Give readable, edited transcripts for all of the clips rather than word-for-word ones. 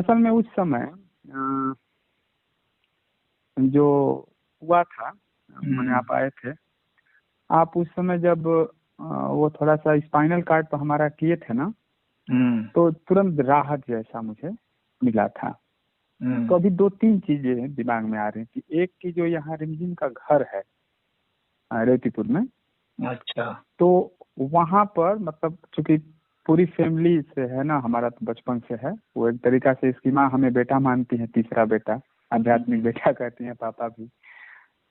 असल में उस समय जो हुआ था, मैंने आप आए थे, आप उस समय जब वो थोड़ा सा स्पाइनल कार्ड तो हमारा किए थे ना, तो तुरंत राहत जैसा मुझे मिला था। तो अभी 2-3 चीजें दिमाग में आ रही थी। एक की जो यहाँ रिमझिम का घर है रेवतीपुर में, अच्छा, तो वहाँ पर मतलब चूंकि पूरी फैमिली से है ना, हमारा तो बचपन से है, वो एक तरीका से इसकी माँ हमें बेटा मानती है, तीसरा बेटा, आध्यात्मिक बेटा कहती हैं पापा भी।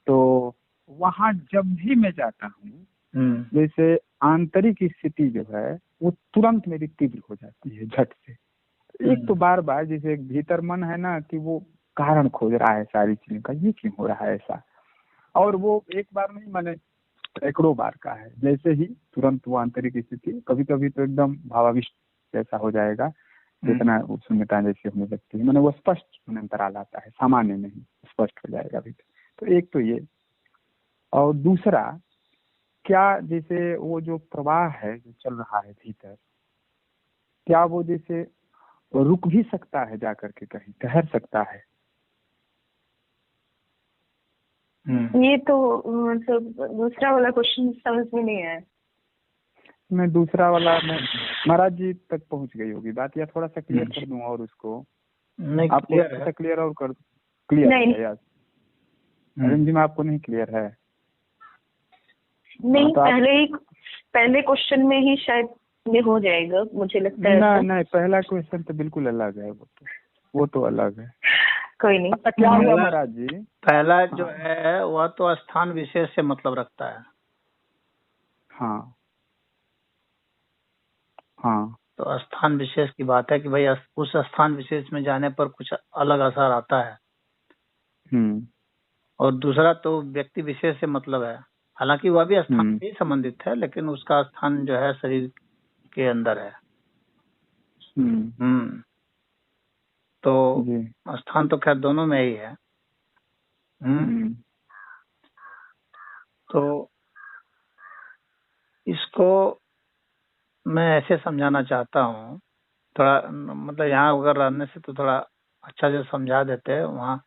तो वहाँ जब भी मैं जाता हूँ, जैसे आंतरिक स्थिति जो है वो तुरंत मेरी तीव्र हो जाती है झट से। एक तो बार बार जैसे एक भीतर मन है ना कि वो कारण खोज रहा है सारी चीजों का, ये क्यों हो रहा है ऐसा, और वो एक बार नहीं मैंने सैकड़ों बार का है। जैसे ही तुरंत वो आंतरिक स्थिति, कभी कभी तो एकदम भावाविष्ट जैसा हो जाएगा, जितना शून्यता जैसी होने लगती है, मैंने वो स्पष्ट अंतराल आता है, सामान्य नहीं, स्पष्ट हो जाएगा भी। तो एक तो ये, और दूसरा क्या, जैसे वो जो प्रवाह है जो चल रहा है भीतर, क्या वो जैसे रुक भी सकता है, जाकर के कहीं ठहर सकता है? ये तो मतलब दूसरा वाला क्वेश्चन समझ में नहीं आया। मैं दूसरा वाला मैं महाराज जी तक पहुंच गई होगी बात, या थोड़ा सा क्लियर कर दूं और उसको? नहीं, आपको थोड़ा क्लियर और कर क्लियर है यार? अरुण जी में आपको नहीं क्लियर है? नहीं, पहले क्वेश्चन में ही शायद ये हो जाएगा, मुझे लगता है। नहीं, पहला क्वेश्चन तो बिल्कुल अलग है, वो तो अलग है। कोई नहीं। क्या हुआ महाराज जी? पहला जो है वह तो स्थान विशेष से मतलब रखता है। हाँ, तो स्थान विशेष की बात है कि भाई उस स्थान विशेष में जाने पर कुछ अलग असर आता है। और दूसरा तो व्यक्ति विशेष से मतलब है, हालांकि वह भी स्थान से संबंधित है, लेकिन उसका स्थान जो है शरीर के अंदर है। तो स्थान तो खैर दोनों में ही है। तो इसको मैं ऐसे समझाना चाहता हूँ, थोड़ा मतलब यहाँ अगर रहने से तो थोड़ा अच्छा से समझा देते हैं। वहाँ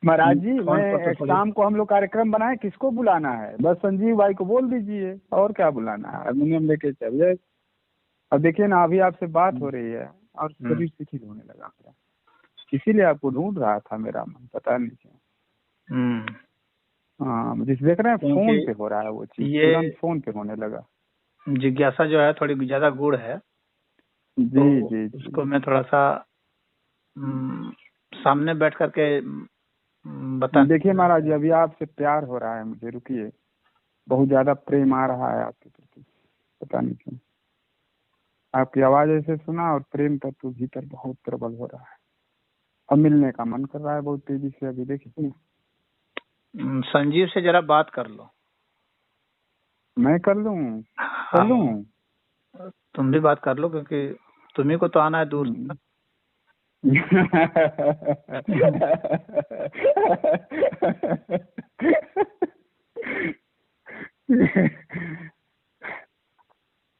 महाराज जी, मैं शाम को हम लोग कार्यक्रम बनाए, किसको बुलाना है? बस संजीव भाई को बोल दीजिए, और क्या बुलाना है, हारमोनियम लेके चलिए। अब देखिए ना, अभी आपसे बात हो रही है और शरीर शिथिल होने लगा मेरा, इसीलिए आपको ढूंढ रहा था मेरा मन, पता नहीं क्यों। हाँ, मुझे देख रहे हैं फोन पे हो रहा है वो चीज, तुरंत फोन पे होने लगा। जिज्ञासा जो है थोड़ी ज्यादा गूढ़ है। जी तो जी, उसको मैं थोड़ा सा सामने बैठ करके बता। देखिए महाराज जी, अभी आपसे प्यार हो रहा है मुझे, रुकिए, बहुत ज्यादा प्रेम आ रहा है आपके प्रति, पता नहीं क्यों। आपकी आवाज ऐसे सुना और प्रेम तत्व भीतर बहुत प्रबल हो रहा है, अब मिलने का मन कर रहा है बहुत तेजी से। अभी देखिए, संजीव से जरा बात कर लो। मैं कर लूं? कर लूं? तुम भी बात कर लो, क्योंकि तुम्ही को तो आना है दूर।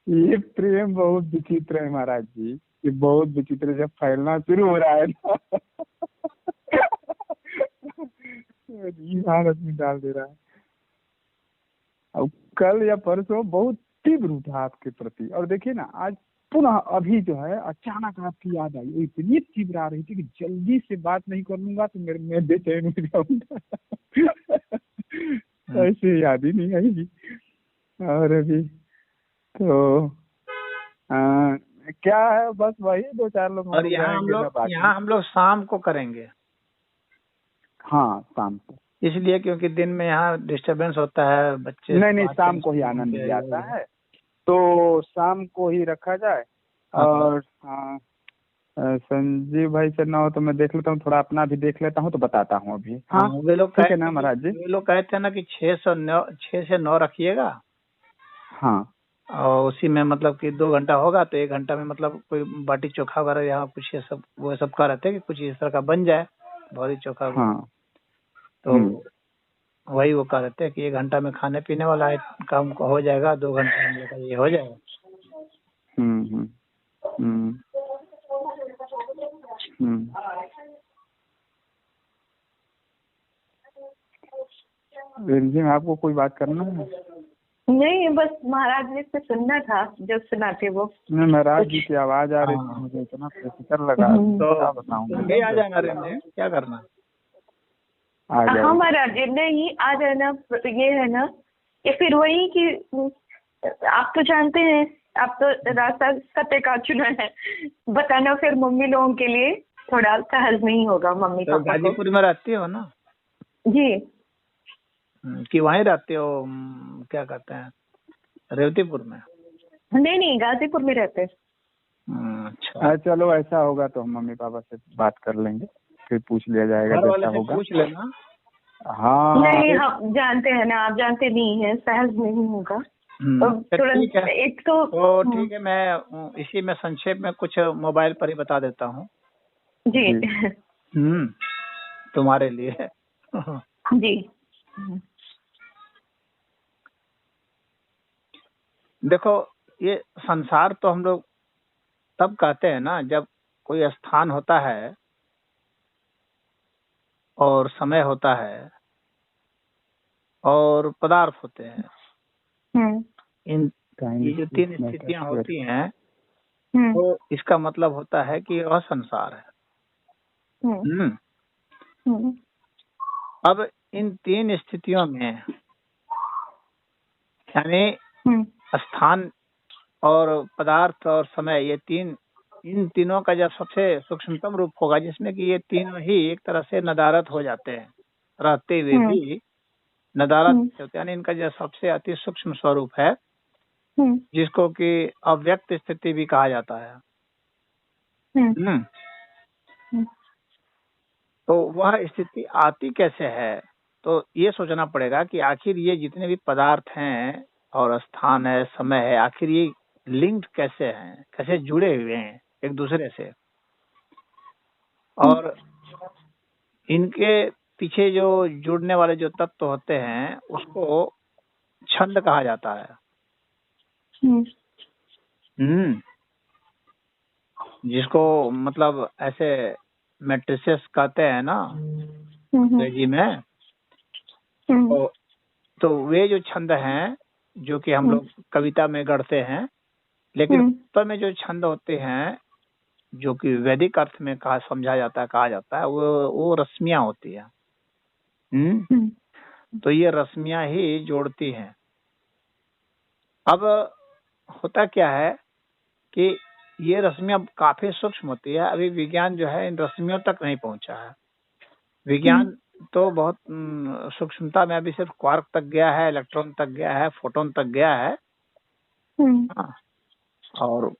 ये प्रेम बहुत विचित्र है महाराज जी, ये बहुत विचित्र, जब फैलना शुरू हो रहा है ना हालत में डाल दे रहा है। अब कल या परसों बहुत तीव्र उठा आपके प्रति, और देखिए ना आज पुनः अभी जो है अचानक आपकी याद आई, इतनी तीव्र आ रही थी कि जल्दी से बात नहीं कर लूंगा तो मैं बेचैन हो जाऊंगा ऐसे याद ही नहीं आएगी। और अभी तो क्या है, बस वही 2-4 लोग और यहाँ हम लोग शाम को करेंगे। हाँ, शाम को, इसलिए क्योंकि दिन में यहाँ डिस्टरबेंस होता है, बच्चे नहीं, शाम को ही आनंद भी आता है, तो शाम को ही रखा जाए। और संजीव भाई से ना हो तो मैं देख लेता हूँ, थोड़ा अपना भी देख लेता हूँ, तो बताता हूँ अभी। हाँ, वे लोग ठीक है ना महाराज जी? वे लोग कहते हैं ना कि 6 से 9 रखिएगा। हाँ, और उसी में मतलब कि 2 घंटा होगा तो 1 घंटा में मतलब कोई बाटी चोखा वगैरह यहाँ कुछ ये सब वो सब कह रहे थे कि कुछ इस तरह का बन जाए, भौरी चोखा। हाँ, तो वही वो कह रहे थे कि 1 घंटा में खाने पीने वाला काम हो जाएगा, 2 घंटे में ये हो जाएगा। रिमझिम आपको कोई बात करना है? नहीं, बस महाराज ने से सुनना था, जब सुनाते वो। नहीं, महाराज जी की आवाज आ रही थी, मुझे इतना फिकर लगा, तो क्या बताऊं। नहीं आ जाना रिमझिम, क्या करना? आ जाए। हाँ महाराज, नहीं आ जाना। ये है ना, ये फिर वही कि आप तो जानते हैं, आप तो रास्ता सत्य का चुना है, बताना फिर मम्मी लोगों के लिए थोड़ा सहज नहीं होगा मम्मी तो पापा को। गाजीपुर में रहती हो ना? जी। कि वहीं रहते हो, क्या कहते हैं, रेवतीपुर में? नहीं नहीं, गाजीपुर में रहते हैं। अच्छा, चलो ऐसा होगा तो हम मम्मी पापा से बात कर लेंगे, फिर पूछ लिया जाएगा घर वाले जैसा से होगा। पूछ लेना। हाँ नहीं, हम जानते हैं ना, आप जानते नहीं हैं, सहज नहीं होगा। ठीक है, एक तो ठीक है, मैं इसी में संक्षेप में कुछ मोबाइल पर ही बता देता हूँ जी। तुम्हारे लिए। जी। देखो, ये संसार तो हम लोग तब कहते हैं ना जब कोई स्थान होता है और समय होता है और पदार्थ होते हैं। इन ये जो तीन स्थितियां होती हैं, तो इसका मतलब होता है कि वह संसार है। अब इन तीन स्थितियों में, यानी स्थान और पदार्थ और समय, ये इन तीनों का जब सबसे सूक्ष्मतम रूप होगा, जिसमें कि ये तीनों ही एक तरह से नदारद हो जाते हैं, रहते हुए भी नदारद होते हैं, यानी इनका जो सबसे अति सूक्ष्म स्वरूप है, जिसको कि अव्यक्त स्थिति भी कहा जाता है। तो वह स्थिति आती कैसे है, तो ये सोचना पड़ेगा कि आखिर ये जितने भी पदार्थ हैं और स्थान है, समय है, आखिर ये लिंक्ड कैसे हैं, कैसे जुड़े हुए हैं एक दूसरे से, और इनके पीछे जो जुड़ने वाले जो तत्व होते हैं उसको छंद कहा जाता है। जिसको मतलब ऐसे मैट्रिसेस कहते हैं ना अंग्रेजी में। तो वे जो छंद हैं जो कि हम लोग कविता में गढ़ते हैं, लेकिन वास्तव में जो छंद होते हैं जो कि वैदिक अर्थ में समझा जाता है, कहा जाता है, वो रश्मियां होती है। तो ये रश्मियां ही जोड़ती हैं। अब होता क्या है कि ये रश्मियां काफी सूक्ष्म होती है, अभी विज्ञान जो है इन रश्मियों तक नहीं पहुंचा है। विज्ञान तो बहुत सूक्ष्मता में अभी सिर्फ क्वार्क तक गया है, इलेक्ट्रॉन तक गया है, फोटोन तक गया है। और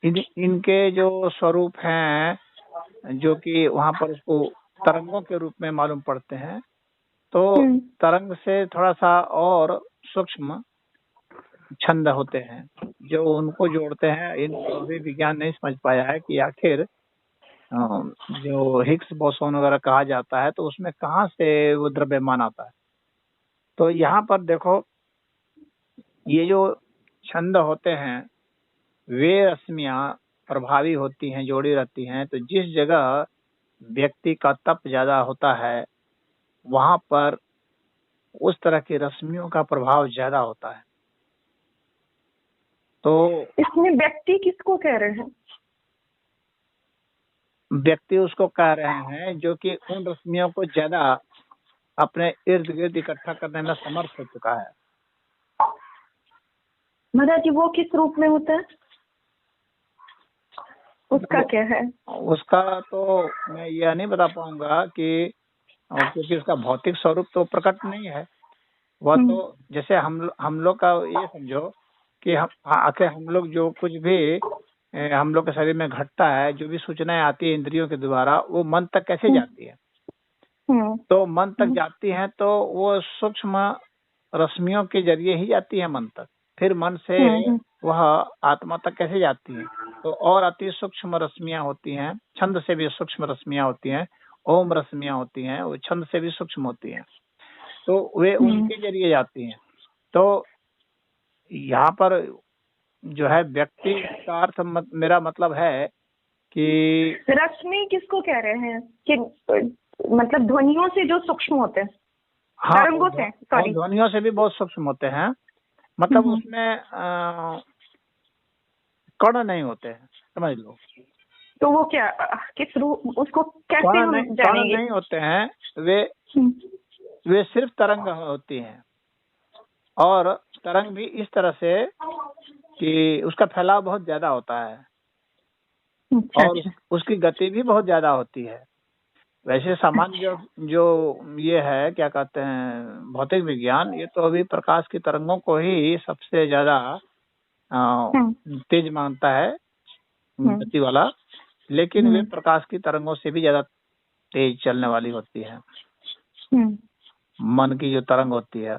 इनके जो स्वरूप हैं जो कि वहां पर उसको तरंगों के रूप में मालूम पड़ते हैं, तो तरंग से थोड़ा सा और सूक्ष्म छंद होते हैं जो उनको जोड़ते हैं। इनको अभी विज्ञान नहीं समझ पाया है कि आखिर जो हिग्स बोसोन वगैरह कहा जाता है तो उसमें कहाँ से वो द्रव्यमान आता है। तो यहाँ पर देखो, ये जो छंद होते हैं वे रश्मियां प्रभावी होती हैं, जोड़ी रहती हैं। तो जिस जगह व्यक्ति का तप ज्यादा होता है वहां पर उस तरह की रश्मियों का प्रभाव ज्यादा होता है। तो इसमें व्यक्ति किसको कह रहे हैं? व्यक्ति उसको कह रहे हैं जो कि उन रश्मियों को ज्यादा अपने इर्द गिर्द इकट्ठा करने में समर्थ हो चुका है। महाराज जी, वो किस रूप में होता है, उसका क्या है? उसका तो मैं यह नहीं बता पाऊंगा कि क्योंकि उसका भौतिक स्वरूप तो प्रकट नहीं है। वह तो जैसे हम लोग का ये समझो कि हम लोग जो कुछ भी हम लोग के शरीर में घटता है, जो भी सूचनाएं आती है इंद्रियों के द्वारा, वो मन तक कैसे जाती है? तो मन तक जाती है तो वो सूक्ष्म रश्मियों के जरिए ही जाती है मन तक। फिर मन से वह आत्मा तक कैसे जाती है? तो और अति सूक्ष्म रश्मियां होती हैं, छंद से भी सूक्ष्म रश्मियां होती हैं, ओम रश्मियां होती हैं, वो छंद से भी सूक्ष्म होती हैं, तो वे उनके जरिए जाती हैं। तो यहाँ पर जो है व्यक्ति का अर्थ मेरा मतलब है कि रश्मि किसको कह रहे हैं कि मतलब ध्वनियों से जो सूक्ष्म होते हैं, हाँ, तरंगों से, सॉरी, ध्वनियों से भी बहुत सूक्ष्म होते हैं। मतलब उसमें कण नहीं होते हैं, समझ लो। तो वो क्या, किस रूप, उसको कैसे कण हम नहीं जानेंगे? होते हैं, वे सिर्फ तरंग होती हैं। और तरंग भी इस तरह से कि उसका फैलाव बहुत ज्यादा होता है और उसकी गति भी बहुत ज्यादा होती है। वैसे सामान्य जो ये है, क्या कहते हैं, भौतिक विज्ञान, ये तो अभी प्रकाश की तरंगों को ही सबसे ज्यादा तेज मानता है गति वाला, लेकिन वे प्रकाश की तरंगों से भी ज्यादा तेज चलने वाली होती है, मन की जो तरंग होती है।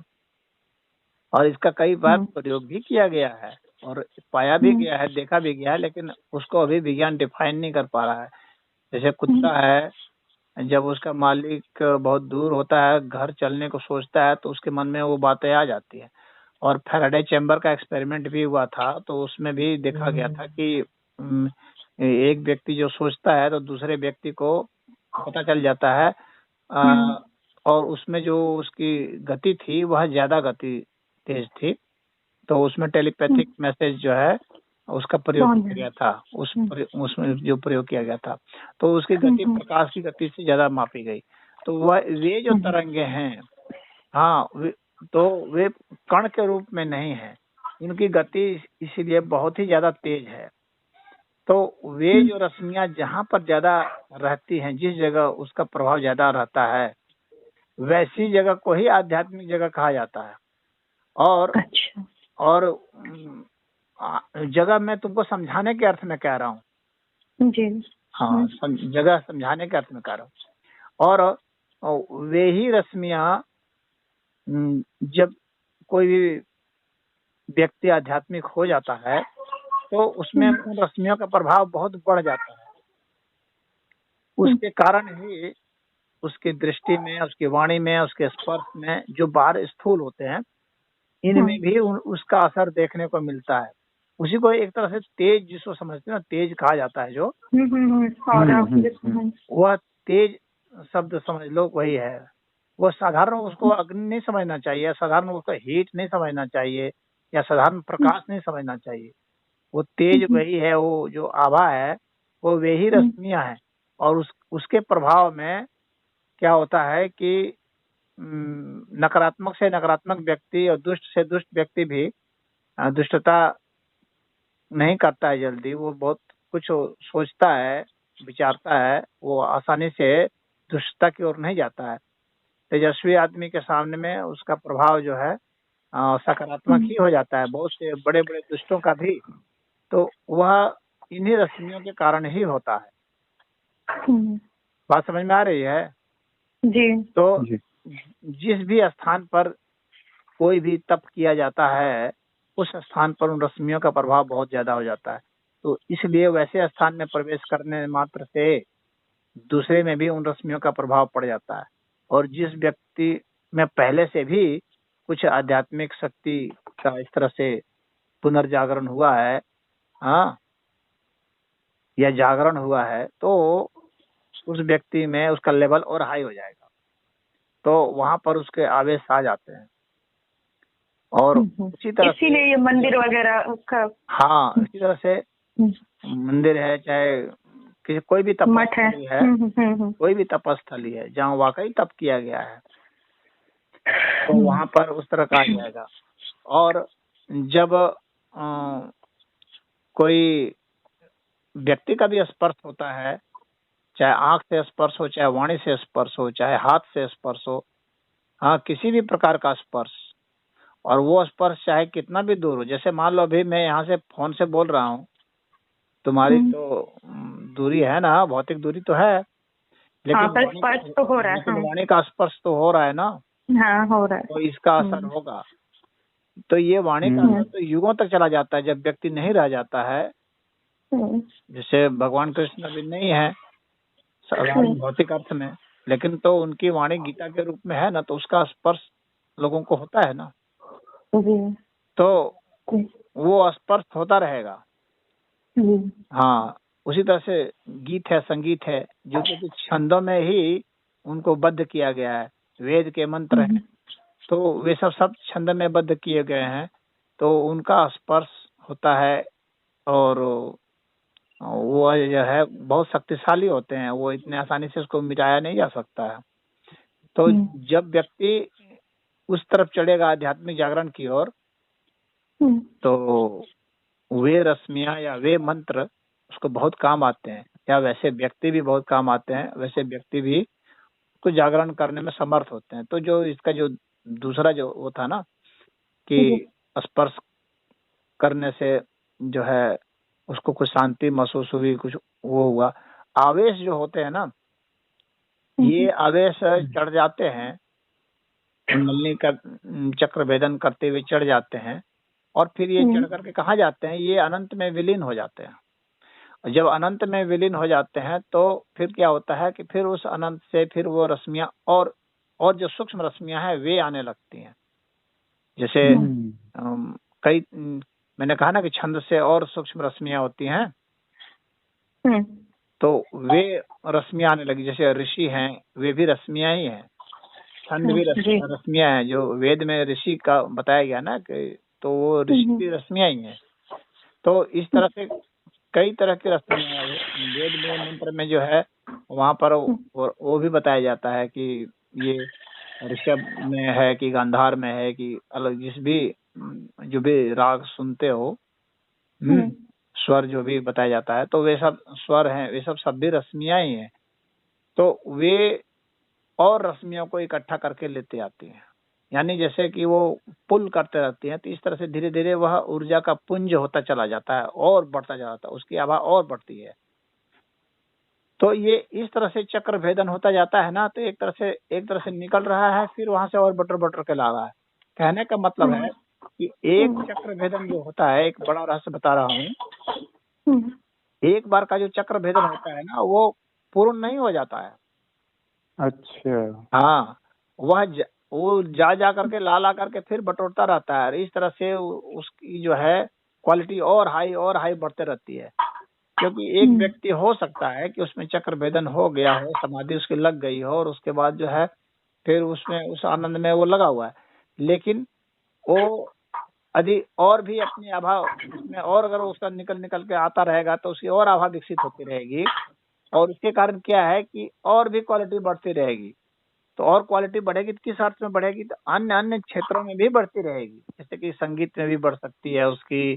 और इसका कई बार प्रयोग भी किया गया है और पाया भी गया है, देखा भी गया है, लेकिन उसको अभी विज्ञान डिफाइन नहीं कर पा रहा है। जैसे कुत्ता है, जब उसका मालिक बहुत दूर होता है, घर चलने को सोचता है, तो उसके मन में वो बातें आ जाती है। और फैराडे चैम्बर का एक्सपेरिमेंट भी हुआ था, तो उसमें भी देखा गया था कि एक व्यक्ति जो सोचता है तो दूसरे व्यक्ति को पता चल जाता है, और उसमें जो उसकी गति थी वह ज्यादा गति तेज थी, तो उसमें टेलीपैथिक मैसेज जो है उसका प्रयोग किया गया था। उसमें जो प्रयोग किया गया था, तो उसकी गति प्रकाश की गति से ज्यादा मापी गई। तो वह वे जो तरंगे हैं, हाँ, तो वे कण के रूप में नहीं है, उनकी गति इसीलिए बहुत ही ज्यादा तेज है। तो वे जो रश्मियां जहाँ पर ज्यादा रहती हैं, जिस जगह उसका प्रभाव ज्यादा रहता है, वैसी जगह को ही आध्यात्मिक जगह कहा जाता है। और जगह मैं तुमको समझाने के अर्थ में कह रहा हूँ जी। हाँ, जगह समझाने के अर्थ में कह रहा हूँ। और वे ही रश्मियां, जब कोई भी व्यक्ति आध्यात्मिक हो जाता है तो उसमें उन रश्मियों का प्रभाव बहुत बढ़ जाता है। उसके कारण ही उसकी दृष्टि में, उसकी वाणी में, उसके स्पर्श में जो बाहर स्थूल होते हैं, इनमें भी उसका असर देखने को मिलता है। उसी को एक तरह से तेज, जिसको समझते हैं ना, तेज कहा जाता है जो, वह तेज शब्द समझ लो वही है। वो साधारण उसको अग्नि नहीं समझना चाहिए, साधारण उसको हीट नहीं समझना चाहिए, या साधारण प्रकाश नहीं समझना चाहिए। वो तेज वही है, वो जो आभा है वो वे ही रश्मियां हैं। और उसके प्रभाव में क्या होता है कि नकारात्मक से नकारात्मक व्यक्ति और दुष्ट से दुष्ट व्यक्ति भी दुष्टता नहीं करता है जल्दी। वो बहुत कुछ सोचता है, विचारता है, वो आसानी से दुष्टता की ओर नहीं जाता है। तेजस्वी आदमी के सामने में उसका प्रभाव जो है सकारात्मक ही हो जाता है। बहुत से बड़े बड़े दुष्टों का भी तो वह इन्हीं रश्मियों के कारण ही होता है। बात समझ में आ रही है जी? तो जिस भी स्थान पर कोई भी तप किया जाता है, उस स्थान पर उन रश्मियों का प्रभाव बहुत ज्यादा हो जाता है। तो इसलिए वैसे स्थान में प्रवेश करने मात्र से दूसरे में भी उन रश्मियों का प्रभाव पड़ जाता है। और जिस व्यक्ति में पहले से भी कुछ आध्यात्मिक शक्ति का इस तरह से पुनर्जागरण हुआ है, हाँ, या जागरण हुआ है, तो उस व्यक्ति में उसका लेवल और हाई हो जाएगा। तो वहां पर उसके आवेश आ जाते हैं। और उसी तरह इसीलिए ये मंदिर वगैरह का, हाँ, इसी तरह से मंदिर है, चाहे कोई भी तपस्थली है, कोई भी तपस्थली है जहाँ वाकई तप किया गया है, तो वहां पर उस तरह का आ जाएगा। और जब कोई व्यक्ति का भी स्पर्श होता है, चाहे आंख से स्पर्श हो, चाहे वाणी से स्पर्श हो, चाहे हाथ से स्पर्श हो, हाँ, किसी भी प्रकार का स्पर्श, और वो स्पर्श चाहे कितना भी दूर हो। जैसे मान लो अभी मैं यहाँ से फोन से बोल रहा हूँ, तुम्हारी तो दूरी है ना, भौतिक दूरी तो है, लेकिन स्पर्श तो हो रहा है, वाणी का स्पर्श तो हो रहा है ना। हाँ, हो रहा है। तो इसका असर होगा। तो ये वाणी का असर तो युगों तक चला जाता है, जब व्यक्ति नहीं रह जाता है। जैसे भगवान कृष्ण भी नहीं है साधारण भौतिक अर्थ में, लेकिन तो उनकी वाणी गीता के रूप में है ना, तो उसका स्पर्श लोगों को होता है ना। तो वो स्पर्श होता रहेगा। हाँ, उसी तरह से गीत है, संगीत है, जो कि छंदों में ही उनको बद्ध किया गया है। वेद के मंत्र हैं तो वे सब छंद में बद्ध किए गए हैं, तो उनका स्पर्श होता है और वो जो है बहुत शक्तिशाली होते हैं, वो इतने आसानी से उसको मिटाया नहीं जा सकता है। तो जब व्यक्ति उस तरफ चढ़ेगा आध्यात्मिक जागरण की ओर, तो वे रश्मियां या वे मंत्र उसको बहुत काम आते हैं, या वैसे व्यक्ति भी बहुत काम आते हैं, वैसे व्यक्ति भी उसको जागरण करने में समर्थ होते हैं। तो जो इसका जो दूसरा जो वो था ना कि स्पर्श करने से जो है उसको कुछ शांति महसूस हुई, कुछ वो हुआ, आवेश जो होते हैं ना, ये आवेश चढ़ जाते हैं, कुंडलिनी का चक्र भेदन करते हुए चढ़ जाते हैं, और फिर ये चढ़ करके कहाँ जाते हैं, ये अनंत में विलीन हो जाते हैं। जब अनंत में विलीन हो जाते हैं तो फिर क्या होता है कि फिर उस अनंत से फिर वो रश्मियां और जो सूक्ष्म रश्मियां हैं वे आने लगती हैं। जैसे कई मैंने कहा ना कि छंद से और सूक्ष्म रश्मियां होती हैं, तो वे रश्मियां आने लगी। जैसे ऋषि हैं, वे भी रश्मियां ही हैं, छंद भी रश्मियां हैं, जो वेद में ऋषि का बताया गया ना कि, तो वो ऋषि भी रश्मियां ही हैं। तो इस तरह से कई तरह की रश्मियां वेद में मंत्र में जो है वहां पर वो भी बताया जाता है कि ये ऋषभ में है कि गांधार में है कि अलग, जिस भी जो भी राग सुनते हो, स्वर जो भी बताया जाता है, तो वे सब स्वर हैं, वे सब भी रश्मियां ही हैं। तो वे और रश्मियों को इकट्ठा करके लेते आती हैं, यानी जैसे कि वो पुल करते रहती हैं, तो इस तरह से धीरे धीरे वह ऊर्जा का पुंज होता चला जाता है और बढ़ता जाता है, उसकी आभा और बढ़ती है। तो ये इस तरह से चक्र भेदन होता जाता है ना, तो एक तरह से निकल रहा है, फिर वहां से और बटर के ला रहा है। कहने का मतलब है कि एक चक्र भेदन जो होता है, एक बड़ा रहस्य बता रहा हूँ, एक बार का जो चक्र भेदन होता है ना, वो पूर्ण नहीं हो जाता है। अच्छा। हाँ, वो जा करके ला करके फिर बटोरता रहता है, इस तरह से उसकी जो है क्वालिटी और हाई बढ़ते रहती है। क्योंकि एक व्यक्ति हो सकता है कि उसमें चक्र भेदन हो गया हो, समाधि उसकी लग गई हो, और उसके बाद जो है फिर उसमें उस आनंद में वो लगा हुआ है, लेकिन वो यदि और भी अपनी आभा उसमें, और अगर उसका निकल के आता रहेगा तो उसकी और आभा विकसित होती रहेगी, और उसके कारण क्या है कि और भी क्वालिटी बढ़ती रहेगी। तो और क्वालिटी बढ़ेगी तो किस अर्थ में बढ़ेगी, तो अन्य क्षेत्रों में भी बढ़ती रहेगी। जैसे कि संगीत में भी बढ़ सकती है, उसकी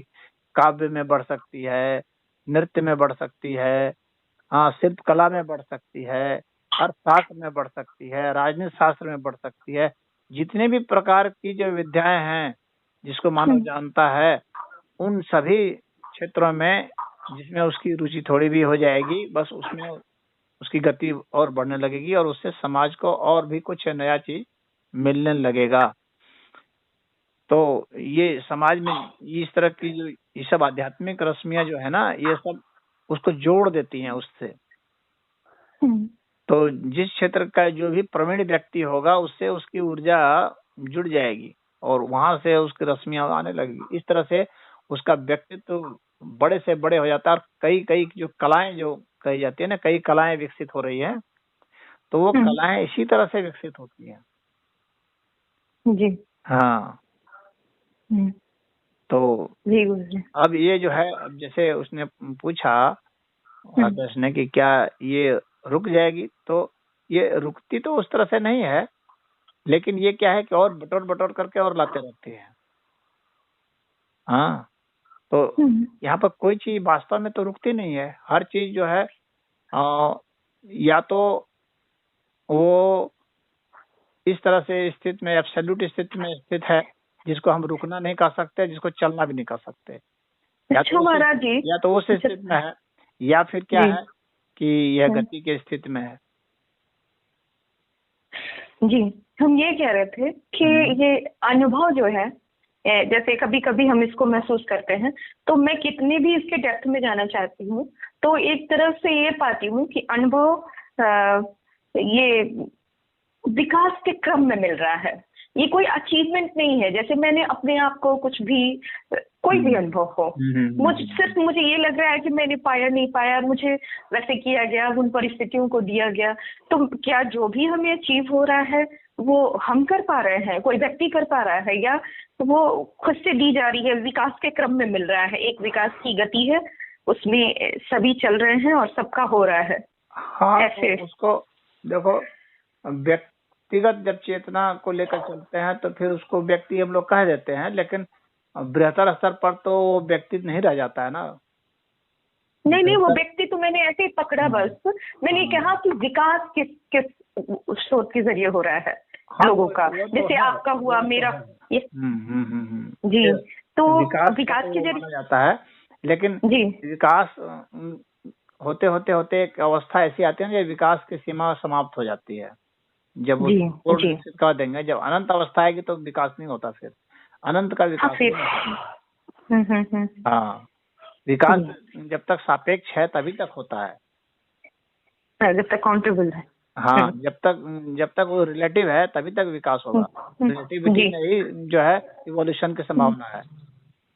काव्य में बढ़ सकती है, नृत्य में बढ़ सकती है, हाँ, शिल्प कला में बढ़ सकती है, अर्थशास्त्र में बढ़ सकती है, राजनीति शास्त्र में बढ़ सकती है। जितने भी प्रकार की जो विद्याएं हैं जिसको मानव जानता है, उन सभी क्षेत्रों में जिसमें उसकी रुचि थोड़ी भी हो जाएगी, बस उसमें उसकी गति और बढ़ने लगेगी, और उससे समाज को और भी कुछ नया चीज मिलने लगेगा। तो ये समाज में इस तरह की जो ये सब आध्यात्मिक रश्मियां जो है ना, ये सब उसको जोड़ देती हैं उससे। तो जिस क्षेत्र का जो भी प्रवीण व्यक्ति होगा, उससे उसकी ऊर्जा जुड़ जाएगी और वहां से उसकी रश्मियां आने लगेगी। इस तरह से उसका व्यक्तित्व बड़े से बड़े हो जाता है, और कई जो कलाएं जो कही जाती है ना, कई कलाएं विकसित हो रही है, तो वो कलाएं इसी तरह से विकसित होती हैं। जी हाँ। तो अब ये जो है, अब जैसे उसने पूछा आदर्श ने कि क्या ये रुक जाएगी, तो ये रुकती तो उस तरह से नहीं है, लेकिन ये क्या है कि और बटोर करके और लाते रहती है। हाँ, तो यहाँ पर कोई चीज वास्तव में तो रुकती नहीं है। हर चीज जो है या तो वो इस तरह से स्थिति में, एब्सोल्यूट स्थिति में स्थित है, जिसको हम रुकना नहीं कर सकते, जिसको चलना भी नहीं कर सकते, या तो उस स्थिति में है, या फिर क्या है कि यह गति की स्थिति में है। जी, हम ये कह रहे थे कि ये अनुभव जो है, जैसे कभी कभी हम इसको महसूस करते हैं, तो मैं कितने भी इसके डेप्थ में जाना चाहती हूँ, तो एक तरफ से ये पाती हूँ कि अनुभव ये विकास के क्रम में मिल रहा है, ये कोई अचीवमेंट नहीं है। जैसे मैंने अपने आप को कुछ भी कोई भी अनुभव हो। मुझे ये लग रहा है कि मैंने पाया नहीं पाया, मुझे वैसे किया गया, उन परिस्थितियों को दिया गया। तो क्या जो भी हमें अचीव हो रहा है वो हम कर पा रहे हैं, कोई व्यक्ति कर पा रहा है, या वो खुद से दी जा रही है, विकास के क्रम में मिल रहा है, एक विकास की गति है, उसमें सभी चल रहे हैं और सबका हो रहा है। हाँ, ऐसे तो उसको देखो, व्यक्तिगत जब चेतना को लेकर चलते हैं तो फिर उसको व्यक्ति हम लोग कह देते हैं, लेकिन बृहत्तर स्तर पर तो व्यक्ति नहीं रह जाता है ना। नहीं, वो व्यक्ति तो मैंने ऐसे ही पकड़ा, बस मैंने कहा कि विकास किस किस स्रोत के जरिए हो रहा है लोगों का, जैसे आपका हुआ, मेरा ये जी। तो विकास के जरिए जाता है, लेकिन जी विकास होते होते होते एक अवस्था ऐसी आती है जब विकास की सीमा समाप्त हो जाती है। जब वो पूर्ण विकसित कर देंगे, जब अनंत अवस्था आएगी तो विकास नहीं होता, फिर अनंत का विकास नहीं होता। हाँ, विकास जब तक सापेक्ष है तभी तक होता है, जब तक काउंटेबल है। हाँ, जब तक वो रिलेटिव है तभी तक विकास होगा। रिलेटिविटी में ही जो है इवोल्यूशन की संभावना है।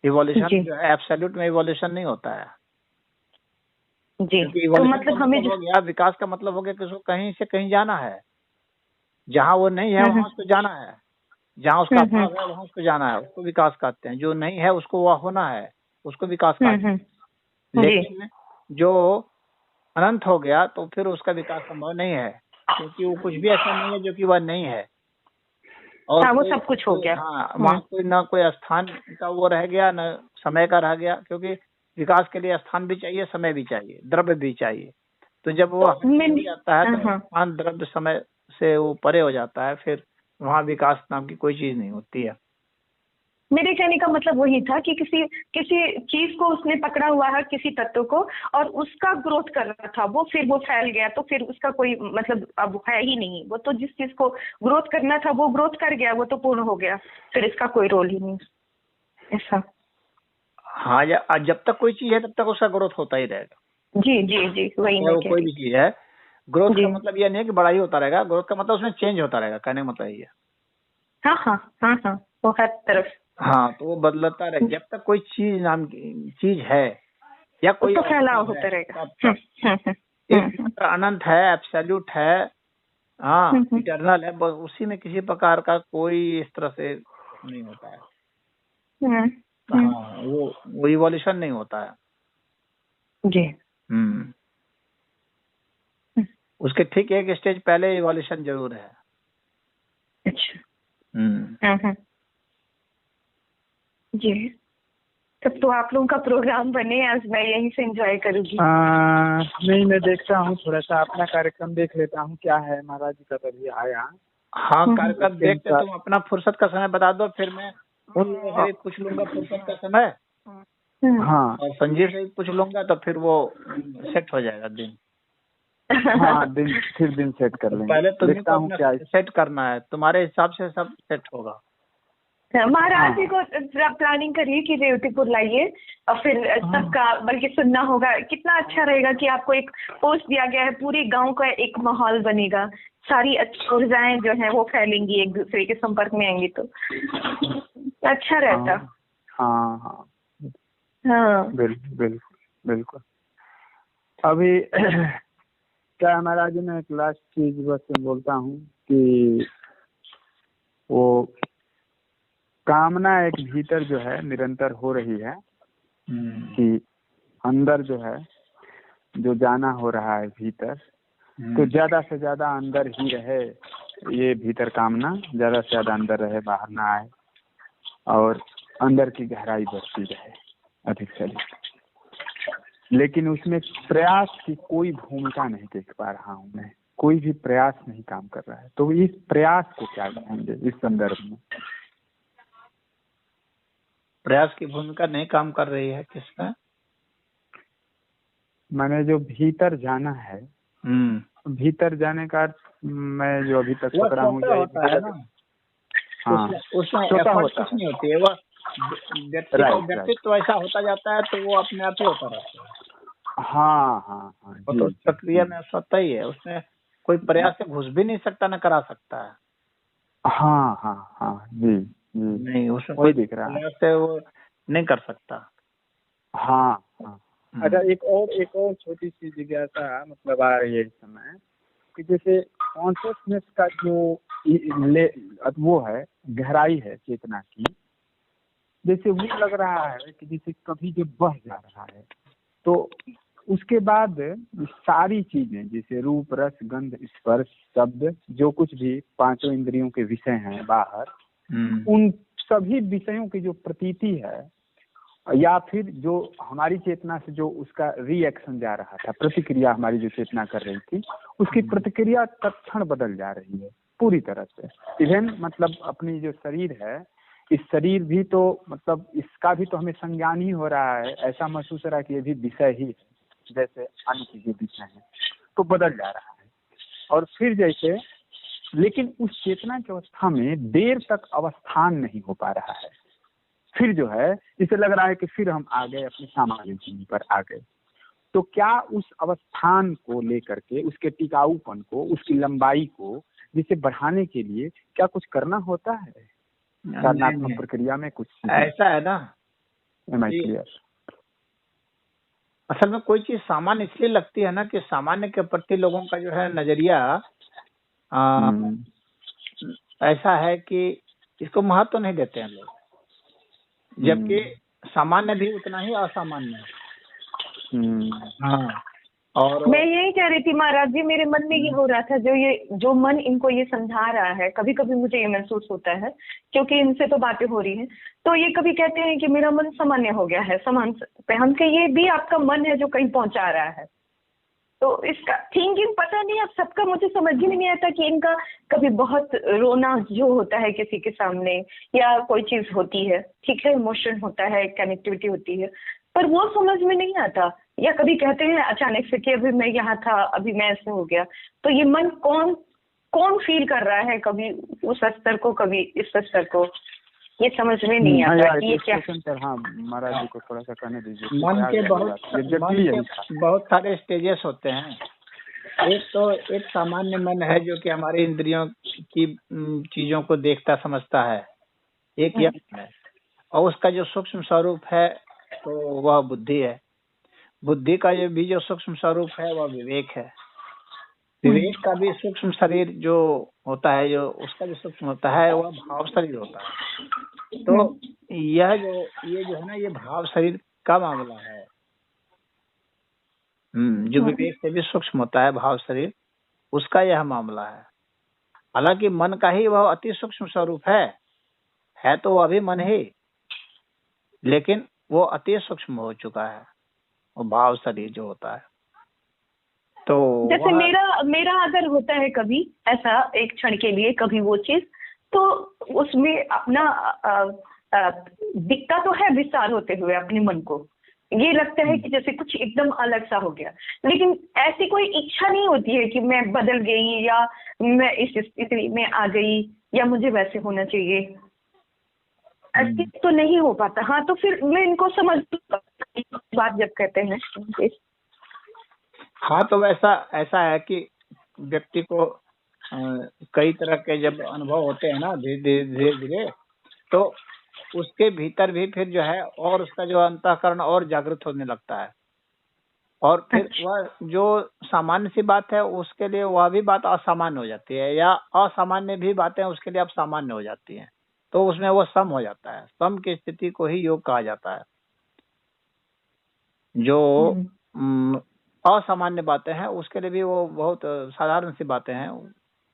इवोल्यूशन जो है एब्सोल्यूट में इवोल्यूशन नहीं होता है जी। तो मतलब हमें हो गया, विकास का मतलब हो गया कि उसको कहीं से कहीं जाना है, जहाँ वो नहीं है वहाँ उसको जाना है, जहाँ उसका अभाव है वहाँ उसको जाना है, उसको विकास कहते हैं। जो नहीं है उसको वह होना है, उसको विकास कहते हैं। लेकिन जो अनंत हो गया तो फिर उसका विकास संभव नहीं है, क्योंकि वो कुछ भी ऐसा नहीं है जो कि वह नहीं है, और वो सब कुछ हो गया। हाँ, वहाँ कोई ना कोई स्थान का वो रह गया, न समय का रह गया, क्योंकि विकास के लिए स्थान भी चाहिए, समय भी चाहिए, द्रव्य भी चाहिए। तो जब वो हो जाता है तो स्थान, द्रव्य, समय से वो परे हो जाता है, फिर वहाँ विकास नाम की कोई चीज नहीं होती है। मेरे कहने का मतलब वही था कि किसी चीज को उसने पकड़ा हुआ है, किसी तत्व को, और उसका ग्रोथ कर रहा था, वो फिर वो फैल गया, तो फिर उसका कोई मतलब अब है ही नहीं। वो तो जिस चीज को ग्रोथ करना था वो ग्रोथ कर गया, वो तो पूर्ण हो गया, फिर इसका कोई रोल ही नहीं ऐसा। हाँ, जब तक कोई चीज है तब तक उसका ग्रोथ होता ही रहेगा। जी, वही वो कोई भी चीज है, ग्रोथ का मतलब यह नहीं है कि बड़ा ही होता रहेगा, ग्रोथ का मतलब उसमें चेंज होता रहेगा, कहने का मतलब ये है। हाँ, वो हर तरफ। हाँ, तो वो बदलता रहेगा जब तक कोई चीज नाम की चीज है, या कोई तो फैलाव होता रहेगा। अनंत है, एब्सोल्यूट है, हाँ, इटर्नल है, बस उसी में किसी प्रकार का कोई इस तरह से नहीं होता है। हाँ, वो इवोल्यूशन नहीं होता है जी। उसके ठीक एक स्टेज पहले इवोल्यूशन जरूर है। अच्छा। जी, तब तो आप लोगों का प्रोग्राम बने, आज मैं यहीं से एंजॉय करूंगी। नहीं, मैं देखता हूँ, थोड़ा सा अपना कार्यक्रम देख लेता हूँ क्या है। महाराज जी का तभी आया। हाँ, कार्यक्रम देखते, तुम अपना फुर्सत का समय बता दो, फिर मैं उन लोगों से पूछ लूंगा फुर्सत का समय। हाँ, और संजीव से पूछ लूंगा, तो फिर वो सेट हो जाएगा दिन। हाँ, दिन सेट कर लेंगे। पहले तुम्हें को अपना सेट करना है, तुम्हारे हिसाब से सब सेट होगा। महाराज जी को प्लानिंग करिए कि रेवतीपुर लाइए, और फिर सबका बल्कि सुनना होगा। कितना अच्छा रहेगा कि आपको एक पोस्ट दिया गया है, पूरे गांव का एक माहौल बनेगा, सारी अच्छी ऊर्जाएं जो हैं वो फैलेंगी, एक दूसरे के संपर्क में आएंगी, तो अच्छा रहता। हाँ, बिल्कुल। अभी क्या महाराज जी, मैं एक लास्ट चीज बस बोलता हूँ कि वो कामना एक भीतर जो है निरंतर हो रही है, कि अंदर जो है जो जाना हो रहा है भीतर, तो ज्यादा से ज्यादा अंदर ही रहे, ये भीतर कामना ज्यादा से ज्यादा अंदर रहे, बाहर ना आए, और अंदर की गहराई बढ़ती रहे अधिक से अधिक। लेकिन उसमें प्रयास की कोई भूमिका नहीं देख पा रहा हूँ मैं, कोई भी प्रयास नहीं काम कर रहा है। तो इस प्रयास को क्या कहेंगे इस संदर्भ में? प्रयास की भूमिका नहीं काम कर रही है किसका? मैंने जो भीतर जाना है, भीतर जाने का मैं जो अभी तक पकड़ा हूँ, उसमें एफर्ट कुछ नहीं होती है, वह व्यक्तित्व ऐसा होता जाता है तो वो अपने आप ही होता रहता है। हाँ, तो प्रक्रिया में स्वतः ही है, उसमें कोई प्रयास से घुस भी नहीं सकता, न करा सकता है। हाँ, जी, नहीं, उसमें कोई दिख रहा है से वो नहीं कर सकता। हाँ हाँ। अच्छा, एक और छोटी सी जिज्ञासा मतलब आ रही है इस समय कि जैसे कॉन्शियसनेस का जो वो है, गहराई है चेतना की, जैसे वो लग रहा है कि जैसे कभी जब बह जा रहा है तो उसके बाद सारी चीजें जैसे रूप, रस, गंध, स्पर्श, शब्द, जो कुछ भी पांचों इंद्रियों के विषय हैं बाहर, उन सभी विषयों की जो प्रतीति है या फिर जो हमारी चेतना से जो उसका रिएक्शन जा रहा था, प्रतिक्रिया हमारी जो चेतना कर रही थी, उसकी प्रतिक्रिया तत्क्षण बदल जा रही है पूरी तरह से। इवन मतलब अपनी जो शरीर है, इस शरीर भी तो मतलब इसका भी तो हमें संज्ञान ही हो रहा है, ऐसा महसूस हो रहा है कि ये भी विषय ही है जैसे अन्य चीजें विषय हैं, तो बदल जा रहा है। और फिर जैसे लेकिन उस चेतना की अवस्था में देर तक अवस्थान नहीं हो पा रहा है, फिर जो है इसे लग रहा है कि फिर हम आ गए अपने सामान्य जिंदगी पर आ गए। तो क्या उस अवस्थान को लेकर के, उसके टिकाऊपन को, उसकी लंबाई को जिसे बढ़ाने के लिए क्या कुछ करना होता है साधनात्मक प्रक्रिया में? कुछ ऐसा है ना, क्लियर? असल में कोई चीज सामान्य इसलिए लगती है ना कि सामान्य के प्रति लोगों का जो है नजरिया ऐसा है कि इसको महत्व तो नहीं देते हैं लोग, जबकि सामान्य भी उतना ही असामान्य है। हाँ, और मैं यही कह रही थी महाराज जी, मेरे मन में ये हो रहा था, जो मन इनको ये समझा रहा है, कभी कभी मुझे ये महसूस होता है क्योंकि इनसे तो बातें हो रही हैं, तो ये कभी कहते हैं कि मेरा मन सामान्य हो गया है, समान पे। हम कहे ये भी आपका मन है जो कहीं पहुंचा रहा है। तो इसका थिंकिंग पता नहीं, अब सबका मुझे समझ ही नहीं आता कि इनका कभी बहुत रोना जो होता है किसी के सामने, या कोई चीज होती है, ठीक है, इमोशन होता है, कनेक्टिविटी होती है, पर वो समझ में नहीं आता। या कभी कहते हैं अचानक से कि अभी मैं यहाँ था, अभी मैं ऐसे हो गया। तो ये मन कौन फील कर रहा है, कभी उस स्तर को, कभी इस स्तर को, ये समझ में नहीं आता कि ये क्या। हाँ महाराज जी को थोड़ा सा कहने दीजिए। मन के बहुत सारे स्टेजेस होते हैं। एक सामान्य मन है जो कि हमारे इंद्रियों की चीजों को देखता समझता है, एक यह है। और उसका जो सूक्ष्म स्वरूप है तो वह बुद्धि है। बुद्धि का जो सूक्ष्म स्वरूप है वह विवेक है। विवेक का भी सूक्ष्म शरीर जो होता है, जो उसका भी सूक्ष्म होता है, वह भाव शरीर होता है। तो ये जो है ना, ये भाव शरीर का मामला है। जो विवेक से भी सूक्ष्म होता है भाव शरीर, उसका यह मामला है। हालांकि मन का ही वह अति सूक्ष्म स्वरूप है तो वह भी मन ही, लेकिन वो अति सूक्ष्म हो चुका है, वो भाव शरीर जो होता है। तो जैसे मेरा अगर होता है कभी ऐसा एक क्षण के लिए कभी वो चीज, तो उसमें अपना दिखता तो है विस्तार होते हुए अपने मन को, ये लगता है कि जैसे कुछ एकदम अलग सा हो गया, लेकिन ऐसी कोई इच्छा नहीं होती है कि मैं बदल गई या मैं इस स्थिति में आ गई या मुझे वैसे होना चाहिए। ऐसे तो नहीं हो पाता। हाँ, तो फिर मैं इनको समझ बात जब कहते हैं। हाँ, तो ऐसा है कि व्यक्ति को कई तरह के जब अनुभव होते हैं ना धीरे धीरे, तो उसके भीतर भी फिर जो है और उसका जो अंतःकरण और जागृत होने लगता है, और फिर वह जो सामान्य सी बात है उसके लिए वह भी बात असामान्य हो जाती है, या असामान्य भी बातें उसके लिए अब सामान्य हो जाती हैं। तो उसमें वो सम हो जाता है। सम की स्थिति को ही योग कहा जाता है। जो असामान्य बातें हैं उसके लिए भी वो बहुत साधारण सी बातें हैं,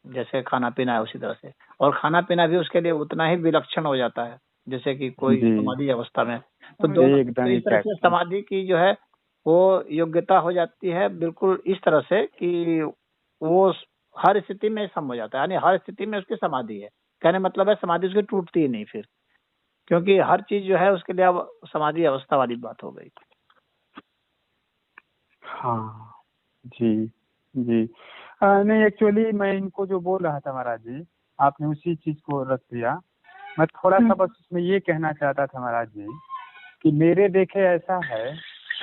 जैसे खाना पीना है उसी तरह से। और खाना पीना भी उसके लिए उतना ही विलक्षण हो जाता है जैसे कि कोई समाधि अवस्था में। तो दोनों तरह से समाधि की जो है वो योग्यता हो जाती है बिल्कुल इस तरह से कि वो हर स्थिति में सम हो जाता है, यानी हर स्थिति में उसकी समाधि है। कहने मतलब है समाधि उसकी टूटती ही नहीं फिर, क्योंकि हर चीज जो है उसके लिए अब समाधि अवस्था वाली बात हो गई। हाँ जी जी। नहीं, एक्चुअली मैं इनको जो बोल रहा था महाराज जी, आपने उसी चीज को रख दिया। मैं थोड़ा सा बस उसमें ये कहना चाहता था महाराज जी कि मेरे देखे ऐसा है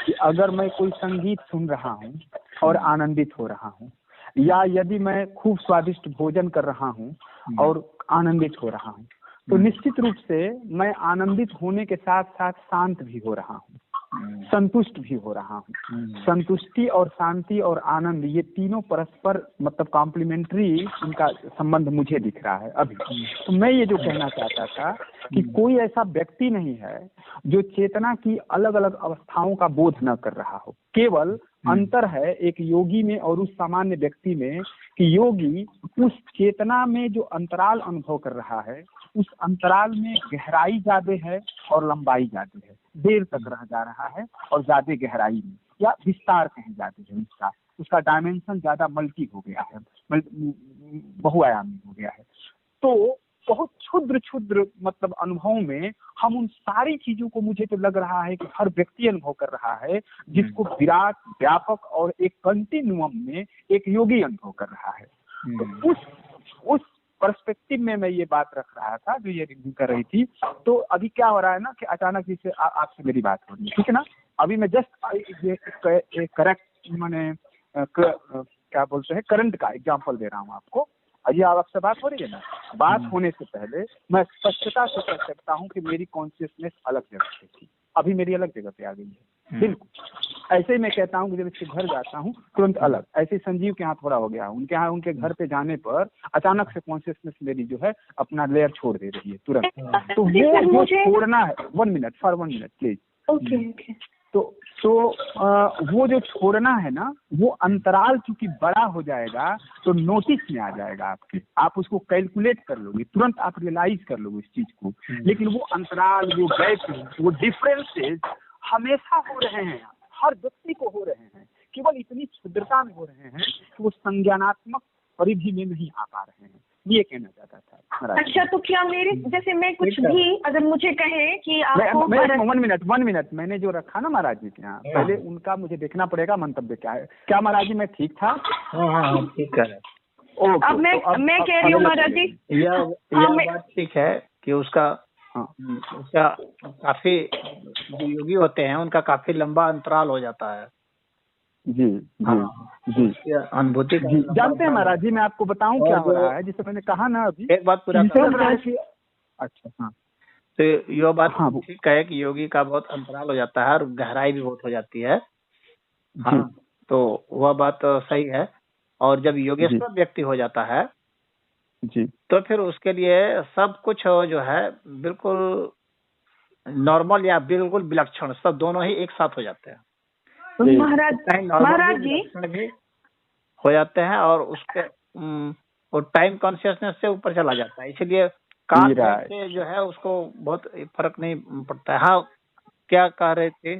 कि अगर मैं कोई संगीत सुन रहा हूँ और आनंदित हो रहा हूँ, या यदि मैं खूब स्वादिष्ट भोजन कर रहा हूँ और आनंदित हो रहा हूँ, तो निश्चित रूप से मैं आनंदित होने के साथ साथ शांत भी हो रहा हूँ, संतुष्ट भी हो रहा हूँ। संतुष्टि और शांति और आनंद, ये तीनों परस्पर मतलब कॉम्प्लीमेंट्री इनका संबंध मुझे दिख रहा है अभी। तो मैं ये जो कहना चाहता था कि कोई ऐसा व्यक्ति नहीं है जो चेतना की अलग अलग अवस्थाओं का बोध न कर रहा हो। केवल अंतर है एक योगी में और उस सामान्य व्यक्ति में कि योगी उस चेतना में जो अंतराल अनुभव कर रहा है, उस अंतराल में गहराई ज्यादा है और लंबाई ज्यादा है, देर तक रह जा रहा है और ज्यादा गहराई में या विस्तार कहीं ज्यादा है, उसका डायमेंशन ज्यादा मल्टी हो गया है, बहुआयामी हो गया है। तो बहुत क्षुद्र क्षुद्र मतलब अनुभवों में हम उन सारी चीजों को, मुझे तो लग रहा है कि हर व्यक्ति अनुभव कर रहा है, जिसको विराट, व्यापक और एक कंटिन्यूम में एक योगी अनुभव कर रहा है। तो उस पर्सपेक्टिव में मैं ये बात रख रहा था जो ये रिव्यू कर रही थी। तो अभी क्या हो रहा है ना कि अचानक जैसे आपसे मेरी बात हो रही है, ठीक है ना, अभी मैं जस्ट करेक्ट मैंने क्या बोलते हैं करंट का एग्जांपल दे रहा हूँ आपको। ये आपसे बात हो रही है ना, बात होने से पहले मैं स्पष्टता से कह सकता हूँ कि मेरी कॉन्शियसनेस अलग जगह पे थी, अभी मेरी अलग जगह पे आ गई है। बिल्कुल ऐसे ही मैं कहता हूँ कि जब इसके घर जाता हूँ तुरंत अलग। ऐसे संजीव के यहाँ थोड़ा हो गया, उनके यहाँ उनके घर पे जाने पर अचानक से कॉन्शियसनेस मेरी जो है अपना लेयर छोड़ दे रही है तुरंत। तो वो जो छोड़ना है, 1 मिनट प्लीज। ओके। तो वो जो छोड़ना है ना, वो अंतराल चूंकि बड़ा हो जाएगा तो नोटिस में आ जाएगा आपके, आप उसको कैलकुलेट कर लोगे, तुरंत आप रियलाइज कर लोगे इस चीज को। लेकिन वो अंतराल, वो गैप, वो डिफरेंसेस हमेशा हो रहे हैं, हर व्यक्ति को हो रहे हैं, केवल इतनी क्षुद्रता में हो रहे हैं कि वो संज्ञानात्मक परिधि में नहीं आ पा रहे हैं। ये कहना चाहता था। अच्छा, तो क्या मेरे जैसे मैं कुछ भी अगर मुझे कहे कि आपको 1 मिनट मैंने जो रखा ना महाराज जी के यहाँ, पहले उनका मुझे देखना पड़ेगा मंतव्य क्या है। क्या महाराज जी मैं ठीक था? हाँ ठीक है। अब मैं कह रही हूँ महाराज जी, यह बात ठीक है कि उसका काफी जो योगी होते हैं उनका काफी लंबा अंतराल हो जाता है। जी अनुभूति जानते हैं महाराज जी, मैं आपको बताऊं क्या हो रहा है, जिसे मैंने कहा ना अभी एक बात पूरा अच्छा हाँ, तो यह बात ठीक है कि योगी का बहुत अंतराल हो जाता है और गहराई भी बहुत हो जाती है। हाँ, तो वह बात सही है। और जब योगेश्वर व्यक्ति हो जाता है जी, तो फिर उसके लिए सब कुछ जो है बिल्कुल नॉर्मल या बिल्कुल विलक्षण, सब दोनों ही एक साथ हो जाते हैं। महाराज जी भी हो जाते हैं और उसके वो टाइम कॉन्शियसनेस से ऊपर चला जाता है, इसलिए काल से जो है उसको बहुत फर्क नहीं पड़ता है। हाँ, क्या कह रहे थे?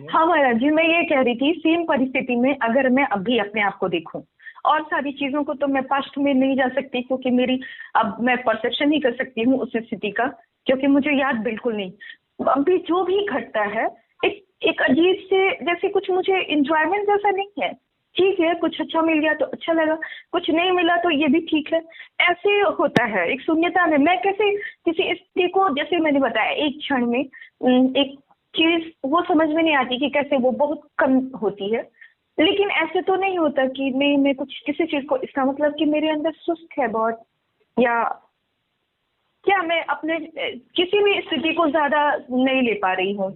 हाँ महाराज जी, मैं ये कह रही थी सेम परिस्थिति में अगर मैं अभी अपने आप को देखूं, और सारी चीजों को तो मैं पास्ट में नहीं जा सकती क्योंकि मेरी अब मैं परसेप्शन ही कर सकती हूँ उस स्थिति का, क्योंकि मुझे याद बिल्कुल नहीं। अभी जो भी घटता है एक अजीब से जैसे कुछ मुझे इंजॉयमेंट जैसा नहीं है। ठीक है, कुछ अच्छा मिल गया तो अच्छा लगा, कुछ नहीं मिला तो ये भी ठीक है, ऐसे होता है एक शून्यता में। मैं कैसे किसी स्थिति को, जैसे मैंने बताया एक क्षण में एक चीज वो समझ में नहीं आती कि कैसे वो बहुत कम होती है, लेकिन ऐसे तो नहीं होता कि मैं कुछ किसी चीज को, इसका मतलब कि मेरे अंदर सुस्त है बहुत, या क्या मैं अपने किसी भी स्थिति को ज्यादा नहीं ले पा रही हूँ,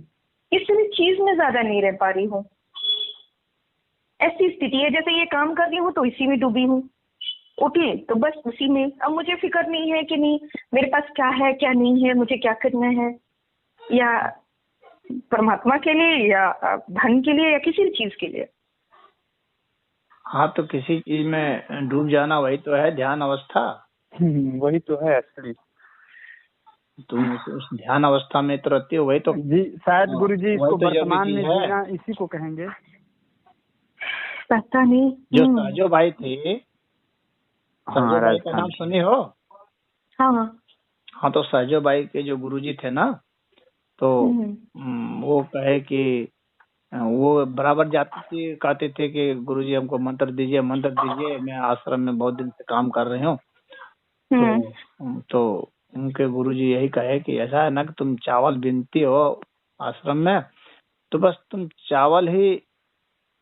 किसी भी चीज में ज्यादा नहीं रह पा रही हूँ। ऐसी स्थिति है जैसे ये काम कर रही हूँ तो इसी में डूबी हूँ, उठी तो बस उसी में। अब मुझे फिक्र नहीं है कि नहीं मेरे पास क्या है क्या नहीं है, मुझे क्या करना है, या परमात्मा के लिए या धन के लिए या किसी भी चीज के लिए। हाँ, तो किसी चीज में डूब जाना वही तो है ध्यान अवस्था। वही तो है असली। तुम उस ध्यान अवस्था में तो रहती हो, वही तो जी शायद गुरु जी इसको तो वर्तमान में जीना इसी को कहेंगे, पता नहीं। जो सहजो भाई थे, सहजो भाई का नाम सुने हो? हाँ, तो सहजो भाई के जो गुरुजी थे ना, तो वो कहे कि वो बराबर जाते थे, कहते थे कि गुरुजी हमको मंत्र दीजिए, मैं आश्रम में बहुत दिन से काम कर रही हूँ। तो उनके गुरुजी यही कहे कि ऐसा है ना कि तुम चावल बीनती हो आश्रम में, तो बस तुम चावल ही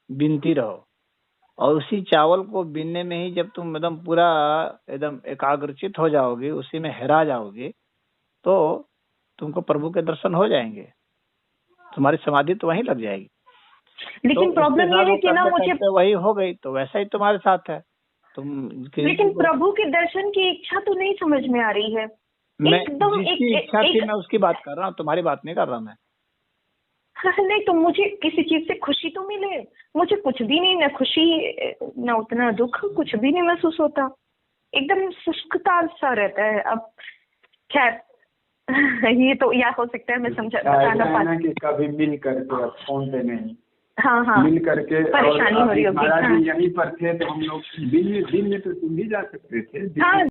बीनती रहो, और उसी चावल को बीनने में ही जब तुम एकदम पूरा एकदम एकाग्रचित हो जाओगे, उसी में हेरा जाओगे, तो तुमको प्रभु के दर्शन हो जाएंगे, तुम्हारी समाधि तो वहीं लग जाएगी। लेकिन तो प्रॉब्लम ये है कि ना मुझे, वही हो गई तो वैसा ही तुम्हारे साथ है। तुम लेकिन प्रभु के दर्शन की इच्छा तो नहीं समझ में आ रही है। मैं एकदम जिसकी इच्छा थी मैं उसकी बात कर रहा हूँ, तुम्हारी बात नहीं कर रहा मैं। नहीं तो मुझे किसी चीज से खुशी तो मिले, मुझे कुछ भी नहीं, ना खुशी ना उतना दुख, कुछ भी नहीं महसूस होता, एकदम शुष्कता सा रहता है। अब खैर ये तो या हो सकता है मैं समझा बताना पाना कि कभी मिल करके फोन पे नहीं, हाँ हाँ मिल करके परेशानी हो रही होगी। महाराज जी यहीं पर थे तो हम लोग दिन में तो तुम भी जा सकते थे। हाँ